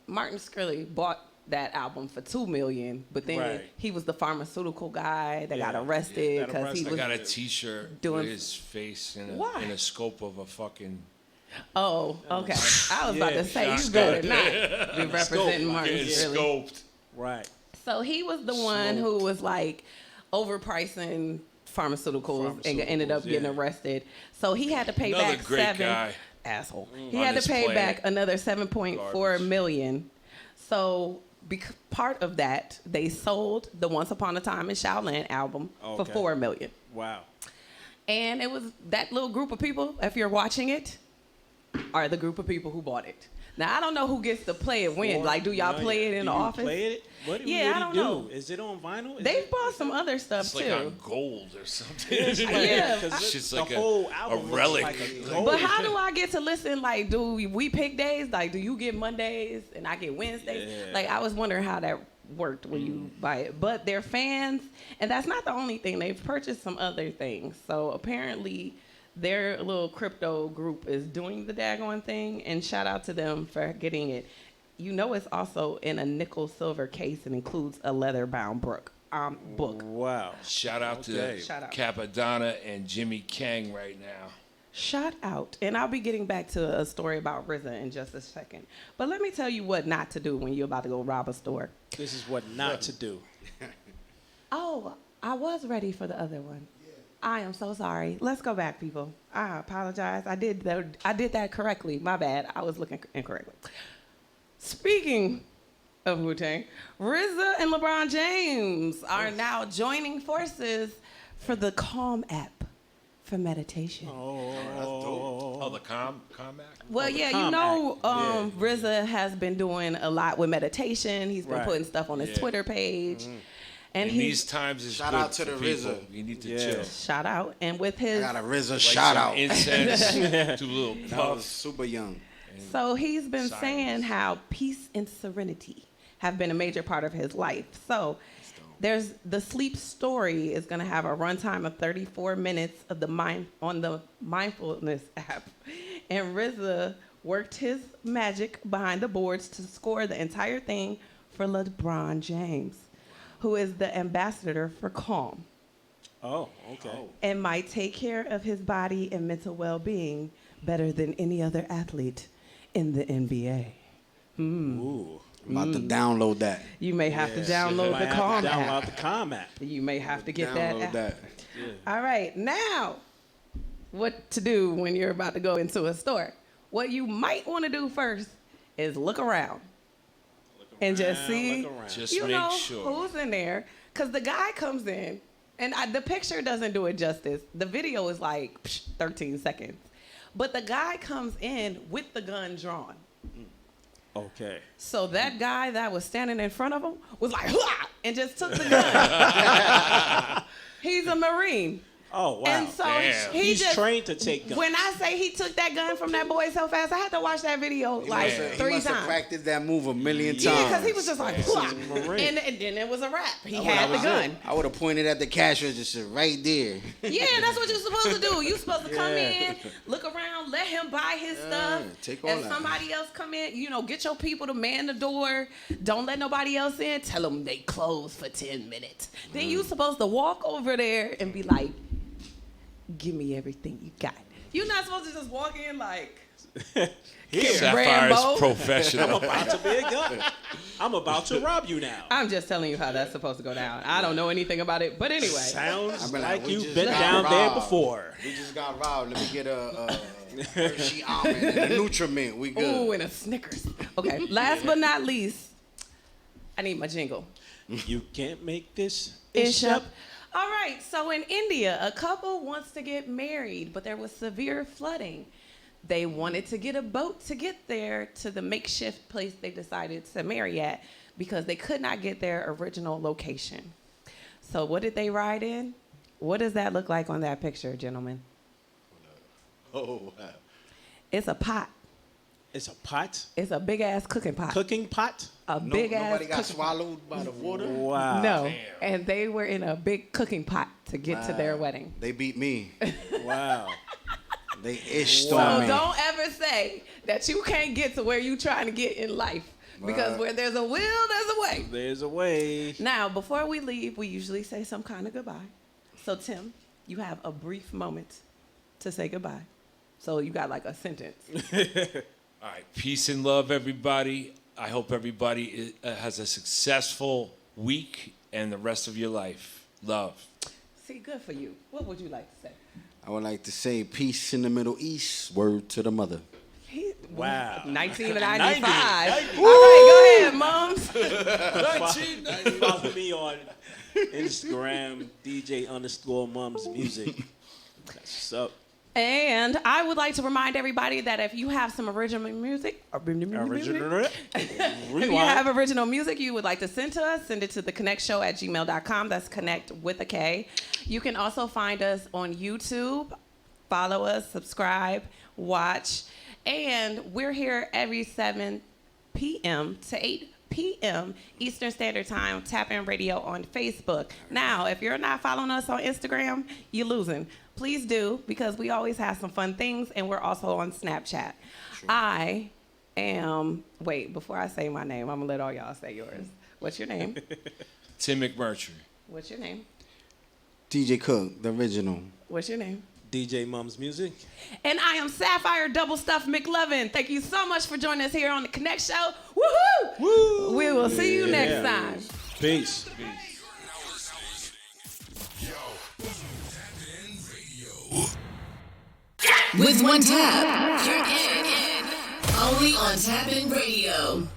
Martin Shkreli bought that album for $2 million, but then he was the pharmaceutical guy that got arrested because he was. I got a T-shirt with his face in a scope of a fucking. Oh, okay. I was about to say, you better not be representing Martin Shkreli. Scoped. Right. So he was the one who was like overpricing pharmaceuticals and ended up getting arrested. So he had to pay back He had to pay back another $7.4 million. So part of that, they sold the Once Upon a Time in Shaolin album for $4 million. Wow. And it was that little group of people, if you're watching it, are the group of people who bought it. Now, I don't know who gets to play it when. Like, do y'all play it in the office? Play it? What do you I don't know. Is it on vinyl? They bought some other stuff, it's too. It's like on gold or something. It's just like a relic. But how do I get to listen? Like, do we pick days? Like, do you get Mondays and I get Wednesdays? Yeah. Like, I was wondering how that worked when you buy it. But they're fans, and that's not the only thing. They've purchased some other things. So apparently their little crypto group is doing the daggone thing, and shout out to them for getting it. It's also in a nickel silver case and includes a leather-bound book. Wow. Shout out to Capadonna and Jimmy Kang right now. Shout out. And I'll be getting back to a story about RZA in just a second. But let me tell you what not to do when you're about to go rob a store. This is what not to do. Oh, I was ready for the other one. I am so sorry. Let's go back, people. I apologize. I did that correctly. My bad. I was looking incorrectly. Speaking of Wu-Tang. RZA and LeBron James are now joining forces for the Calm app for meditation. Oh, the Calm app? Well, yeah, you know, RZA has been doing a lot with meditation. He's been putting stuff on his Twitter page. Mm-hmm. And these times, it's shout good out to the people. RZA. You need to chill. Shout out. And with his... I got a RZA shout out. Incense, do a little puff. I was super young. So he's been saying how peace and serenity have been a major part of his life. So there's the Sleep Story is going to have a runtime of 34 minutes of on the mindfulness app. And RZA worked his magic behind the boards to score the entire thing for LeBron James, who is the ambassador for Calm. Oh, okay. And might take care of his body and mental well-being better than any other athlete in the NBA. Ooh. I'm about to download that. You may have to download the Calm app. Download the Calm app. You may have to get that app. Yeah. All right, now, what to do when you're about to go into a store. What you might want to do first is look around. And just see, just make sure who's in there. Because the guy comes in, and the picture doesn't do it justice. The video is like 13 seconds. But the guy comes in with the gun drawn. Okay. So that guy that was standing in front of him was like, "Hua!" and just took the gun. He's a Marine. Oh, wow. And so he's trained to take guns. When I say he took that gun from that boy so fast, I had to watch that video like 3 times. He must have practiced that move a million times. Yeah, because he was just like, and then it was a wrap. He had the gun. I would have pointed at the cash register right there. Yeah, that's what you're supposed to do. You're supposed to come in, look around, let him buy his stuff. Take all and that. somebody else come in, get your people to man the door. Don't let nobody else in. Tell them they close for 10 minutes. Then you're supposed to walk over there and be like, give me everything you got. You're not supposed to just walk in like, Sapphire's professional. I'm about to be a gun. I'm about to rob you now. I'm just telling you how that's supposed to go down. I don't know anything about it, but anyway. Sounds like you've been down there before. We just got robbed. Let me get a Hershey almond and a Nutriment. We good. Ooh, and a Snickers. Okay, last but not least, I need my jingle. You can't make this ish up. All right, so in India, a couple wants to get married, but there was severe flooding. They wanted to get a boat to get there to the makeshift place they decided to marry at because they could not get their original location. So what did they ride in? What does that look like on that picture, gentlemen? Oh, wow. It's a pot. It's a pot? It's a big-ass cooking pot. Cooking pot? Big-ass Nobody got swallowed by the water? Wow. No, and they were in a big cooking pot to get to their wedding. They beat me. Wow. They ished on me. So don't ever say that you can't get to where you're trying to get in life. Because where there's a will, there's a way. There's a way. Now, before we leave, we usually say some kind of goodbye. So, Tim, you have a brief moment to say goodbye. So you got like a sentence. All right, peace and love, everybody. I hope everybody has a successful week and the rest of your life. Love. See, good for you. What would you like to say? I would like to say peace in the Middle East. Word to the mother. Wow. 1995. All right, go ahead, moms. Follow me on Instagram, DJ_mums music. That's what's up. And I would like to remind everybody that if you have some original music, if you have original music you would like to send to us, send it to thekonnectshow@gmail.com. That's connect with a K. You can also find us on YouTube. Follow us, subscribe, watch. And we're here every 7 p.m. to 8 p.m. Eastern Standard Time, Tap In Radio on Facebook. Now, if you're not following us on Instagram, you're losing. Please do, because we always have some fun things, and we're also on Snapchat. Sure. Wait, before I say my name, I'm going to let all y'all say yours. What's your name? Tim McMurtry. What's your name? DJ Cook, the original. What's your name? DJ Mums Music. And I am Sapphire Double Stuff McLovin. Thank you so much for joining us here on the KonnecT Show. Woohoo! Woo! We will see you next time. Peace. With one tap, you're in. Only on Tap In Radio.